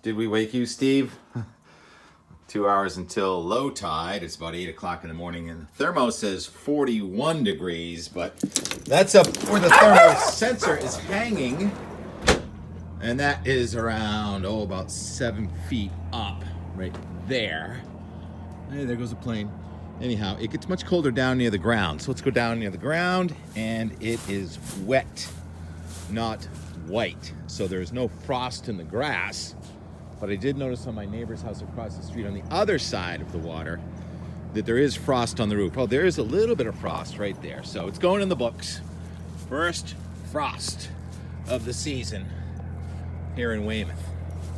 Did we wake you, Steve? 2 hours until low tide. It's about 8 o'clock in the morning, and the thermo says 41 degrees, but that's up where the thermo sensor is hanging, and that is around, about 7 feet up right there. Hey, there goes a plane. Anyhow, it gets much colder down near the ground, so let's go down near the ground, and it is wet, not white. So there's no frost in the grass. But I did notice on my neighbor's house across the street on the other side of the water that there is frost on the roof. Oh, there is a little bit of frost right there. So it's going in the books. First frost of the season here in Weymouth.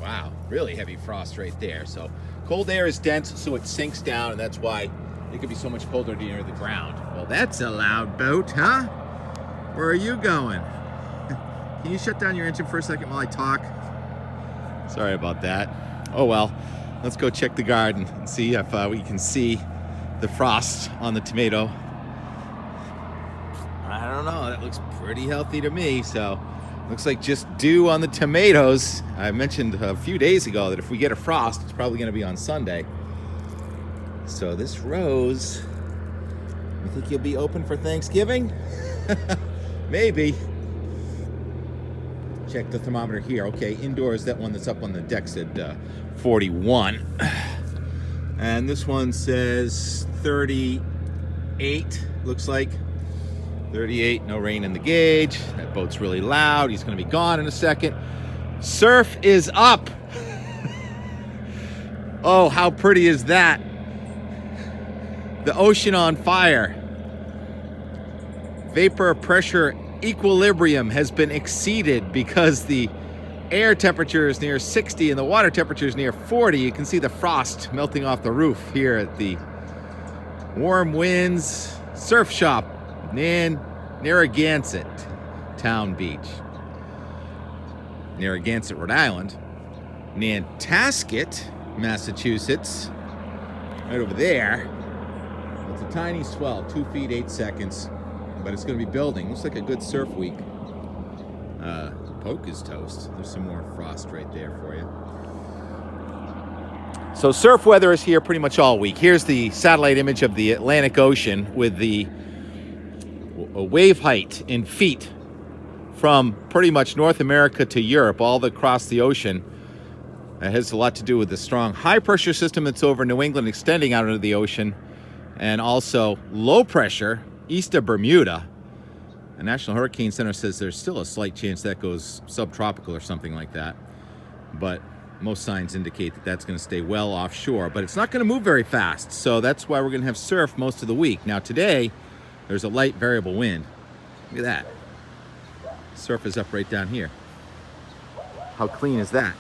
Wow, really heavy frost right there. So cold air is dense, so it sinks down, and that's why it could be so much colder near the ground. Well, that's a loud boat, huh? Where are you going? Can you shut down your engine for a second while I talk? Sorry about that. Oh well, let's go check the garden and see if we can see the frost on the tomato. I don't know, that looks pretty healthy to me, so looks like just dew on the tomatoes. I mentioned a few days ago that if we get a frost, it's probably gonna be on Sunday. So this rose, you think you'll be open for Thanksgiving? Maybe. Check the thermometer here. Okay, indoors, that one that's up on the deck said 41. And this one says 38, looks like. 38, no rain in the gauge. That boat's really loud. He's going to be gone in a second. Surf is up. Oh, how pretty is that? The ocean on fire. Vapor pressure equilibrium has been exceeded because the air temperature is near 60 and the water temperature is near 40. You can see the frost melting off the roof here at the Warm Winds Surf Shop in Narragansett Town Beach. Narragansett, Rhode Island. Nantasket, Massachusetts. Right over there. It's a tiny swell, 2 feet 8 seconds. But it's going to be building. Looks like a good surf week. Poke is toast. There's some more frost right there for you. So surf weather is here pretty much all week. Here's the satellite image of the Atlantic Ocean with the wave height in feet from pretty much North America to Europe, all across the ocean. That has a lot to do with the strong high pressure system that's over New England extending out into the ocean, and also low pressure east of Bermuda. The National Hurricane Center says there's still a slight chance that goes subtropical or something like that. But most signs indicate that that's going to stay well offshore. But it's not going to move very fast. So that's why we're going to have surf most of the week. Now today, there's a light variable wind. Look at that. Surf is up right down here. How clean is that?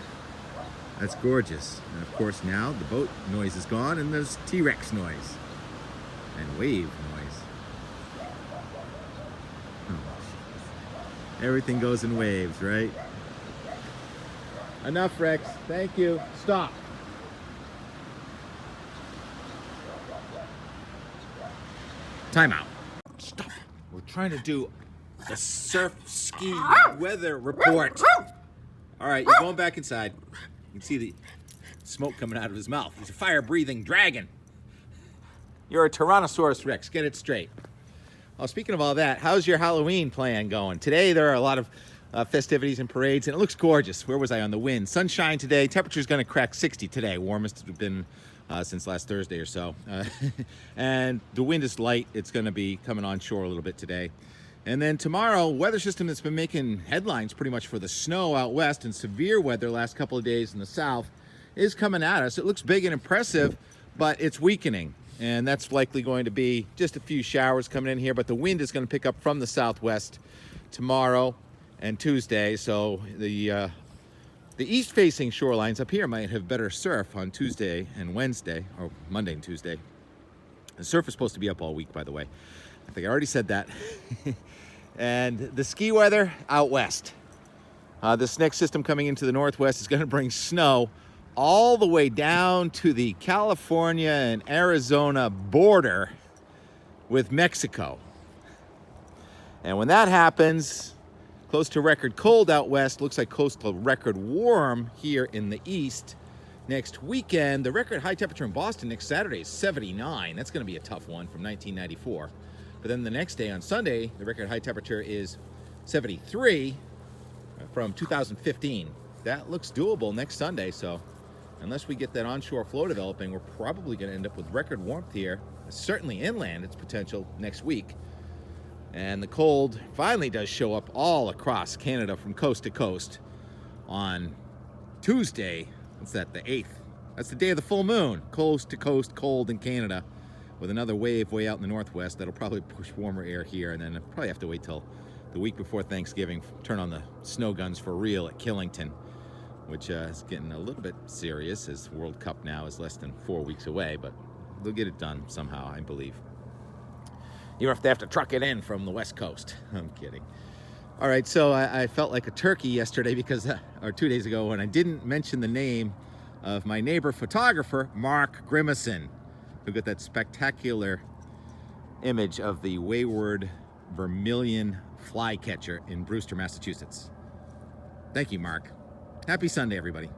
That's gorgeous. And of course now the boat noise is gone and there's T-Rex noise. And wave noise. Everything goes in waves, right? Enough, Rex. Thank you. Stop. Time out. Stop. We're trying to do a surf ski weather report. All right, you're going back inside. You can see the smoke coming out of his mouth. He's a fire-breathing dragon. You're a Tyrannosaurus Rex. Get it straight. Oh, speaking of all that, how's your Halloween plan going? Today there are a lot of festivities and parades, and it looks gorgeous. Where was I on the wind? Sunshine today. Temperature's going to crack 60 today. Warmest it's been since last Thursday or so. And the wind is light. It's going to be coming on shore a little bit today. And then tomorrow, weather system that's been making headlines pretty much for the snow out west and severe weather last couple of days in the south is coming at us. It looks big and impressive, but it's weakening. And that's likely going to be just a few showers coming in here, but the wind is going to pick up from the southwest tomorrow and Tuesday. So the east-facing shorelines up here might have better surf on Tuesday and Wednesday, or Monday and Tuesday. The surf is supposed to be up all week, by the way. I think I already said that. And the ski weather out west. This next system coming into the northwest is going to bring snow all the way down to the California and Arizona border with Mexico. And when that happens, Close to record cold out west. Looks like close to record warm here in the east. Next weekend, the record high temperature in Boston next Saturday is 79. That's going to be a tough one from 1994. But then the next day on Sunday, the record high temperature is 73 from 2015. That looks doable next Sunday. So unless we get that onshore flow developing, we're probably going to end up with record warmth here. Certainly inland, it's potential next week. And the cold finally does show up all across Canada from coast to coast on Tuesday. What's that, the 8th? That's the day of the full moon. Coast to coast cold in Canada with another wave way out in the northwest that'll probably push warmer air here, and then I'll probably have to wait till the week before Thanksgiving, turn on the snow guns for real at Killington, which is getting a little bit serious as the World Cup now is less than 4 weeks away, but they'll get it done somehow, I believe. Even if they have to truck it in from the West Coast. I'm kidding. All right, so I felt like a turkey yesterday because, or 2 days ago, when I didn't mention the name of my neighbor photographer, Mark Grimason, who got that spectacular image of the wayward vermilion flycatcher in Brewster, Massachusetts. Thank you, Mark. Happy Sunday, everybody.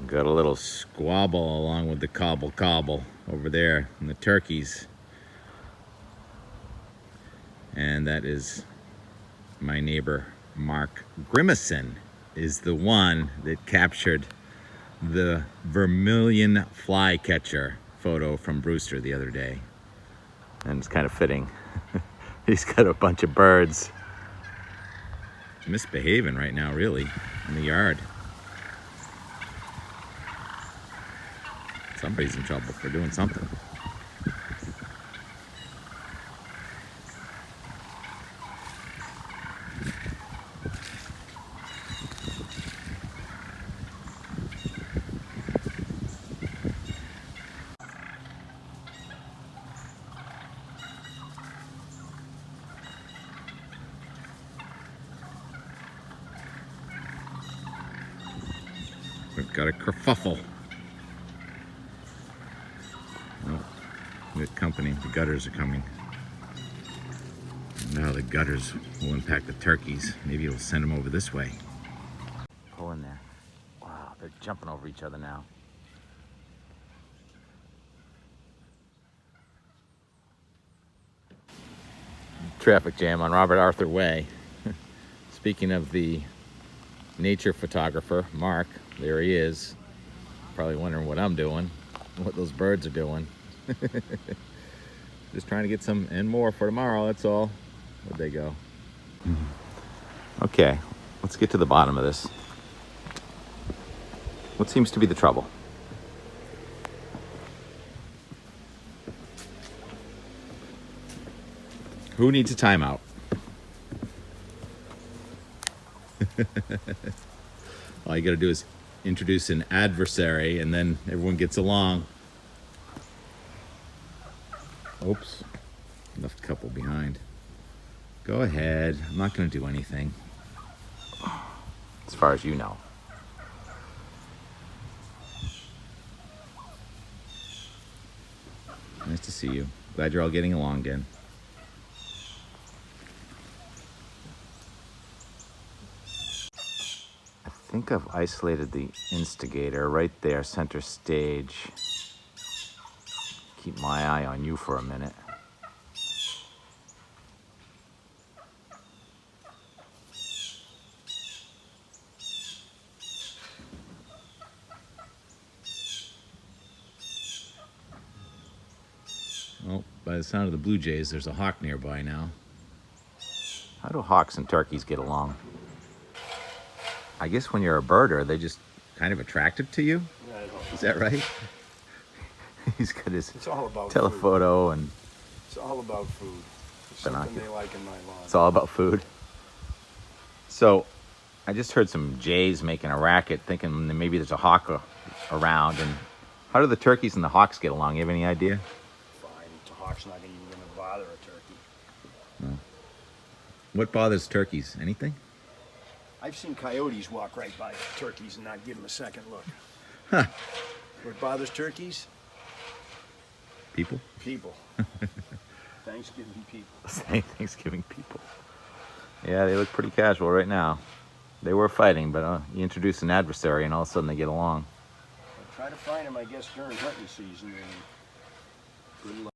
Got a little squabble along with the cobble over there and the turkeys. And that is my neighbor, Mark Grimason, is the one that captured the vermilion flycatcher photo from Brewster the other day. And it's kind of fitting. He's got a bunch of birds misbehaving right now, really, in the yard. Somebody's in trouble for doing something. We've got a kerfuffle. Oh, good company. The gutters are coming. Now the gutters will impact the turkeys. Maybe we'll send them over this way. Pull in there. Wow, they're jumping over each other now. Traffic jam on Robert Arthur Way. Speaking of the nature photographer, Mark, there he is. Probably wondering what I'm doing, what those birds are doing. Just trying to get some and more for tomorrow, that's all. Where'd they go? Okay, let's get to the bottom of this. What seems to be the trouble? Who needs a timeout? All you gotta do is introduce an adversary and then everyone gets along. Oops, left a couple behind. Go ahead, I'm not gonna do anything. As far as you know. Nice to see you. Glad you're all getting along again. I think I've isolated the instigator right there, center stage. Keep my eye on you for a minute. Well, by the sound of the blue jays, there's a hawk nearby now. How do hawks and turkeys get along? I guess when you're a birder, they just kind of attractive to you? Is that right? He's got his telephoto food. And it's all about food. It's something they like in my lawn. It's all about food. So I just heard some jays making a racket, thinking that maybe there's a hawk around. And how do the turkeys and the hawks get along? You have any idea? Fine. The hawk's not even going to bother a turkey. No. What bothers turkeys? Anything? I've seen coyotes walk right by turkeys and not give them a second look. Huh. What bothers turkeys? People? People. Thanksgiving people. Thanksgiving people. Yeah, they look pretty casual right now. They were fighting, but you introduce an adversary and all of a sudden they get along. I'll try to find them, I guess, during hunting season. And good luck.